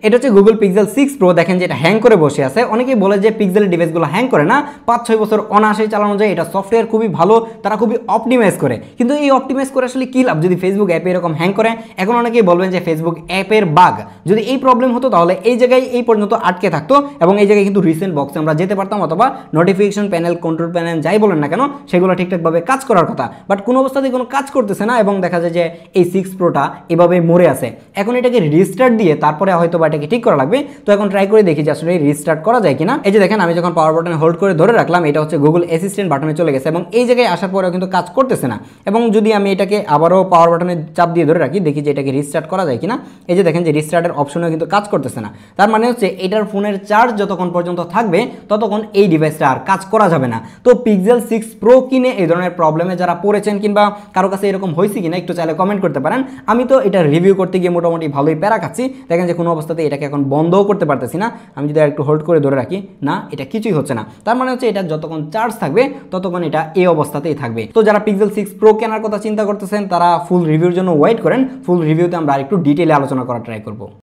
এটা হচ্ছে Google pixel 6 pro. দেখেন যে এটা হ্যাং করে বসে আছে। অনেকেই বলে যে পিক্সেল ডিভাইসগুলো হ্যাং করে না, 5-6 বছর অনায়াসে চালানো যায়, এটা সফটওয়্যার খুবই ভালো, তারা খুবই অপটিমাইজ করে। কিন্তু এই অপটিমাইজ করে আসলে কী লাভ যদি ফেসবুক অ্যাপে এরকম হ্যাং করে? এখন অনেকেই বলবেন যে ফেসবুক অ্যাপের বাগ, যদি এই প্রবলেম হতো তাহলে এই জায়গায় এই পর্যন্ত আটকে থাকতো এবং এই জায়গায় কিন্তু রিসেন্ট বক্সে আমরা যেতে পারতাম, অথবা নোটিফিকেশন প্যানেল, কন্ট্রোল প্যানেল যাই বলেন না কেন সেগুলো ঠিকঠাকভাবে কাজ করার কথা। বাট কোনো অবস্থাতেই কোনো কাজ করতেছে না এবং দেখা যায় যে এই 6 প্রোটা এভাবে মরে আছে। এখন এটাকে রিস্টার্ট দিয়ে তারপরে হয়তো বা এটাকে ঠিক করা লাগবে। তো এখন ট্রাই করে দেখি যে আসলে রিস্টার্ট করা যায় কিনা। এই যে দেখেন আমি যখন পাওয়ার বাটনে হোল্ড করে ধরে রাখলাম, এটা হচ্ছে গুগল অ্যাসিস্ট্যান্ট বাটনে চলে গেছে এবং এই জায়গায় আসার পরেও কিন্তু কাজ করতেছে না। এবং যদি আমি এটাকে আবারও পাওয়ার বাটনে চাপ দিয়ে ধরে রাখি, দেখি যে এটাকে রিস্টার্ট করা যায় কিনা। এই যে দেখেন যে রিস্টার্টের অপশনেও কিন্তু কাজ করতেছে না। তার মানে হচ্ছে এটার ফোনের চার্জ যতক্ষণ পর্যন্ত থাকবে ততক্ষণ এই ডিভাইসটা আর কাজ করা যাবে না। তো পিক্সেল 6 প্রো কিনে এই ধরনের প্রবলেমে যারা পড়েছেন কিংবা কারো কাছে এরকম হয়েছে কিনা একটু চাইলে কমেন্ট করতে পারেন। আমি তো এটা রিভিউ করতে গিয়ে মোটামুটি ভালোই প্যারা খাচ্ছি। দেখেন যে কোনো অবস্থাতে এটাকে এখন বন্ধও করতে পারতেছি না। আমি যদি একটু হোল্ড করে ধরে রাখি, না এটা কিছুই হচ্ছে না। তার মানে হচ্ছে এটা যতক্ষণ চার্জ থাকবে ততক্ষণ এটা এই অবস্থাতেই থাকবে। তো যারা পিক্সেল 6 প্রো কেনার কথা চিন্তা করতেছেন তারা ফুল রিভিউর জন্য ওয়েট করেন। ফুল রিভিউতে আমরা আরেকটু ডিটেইলে আলোচনা করার ট্রাই করব।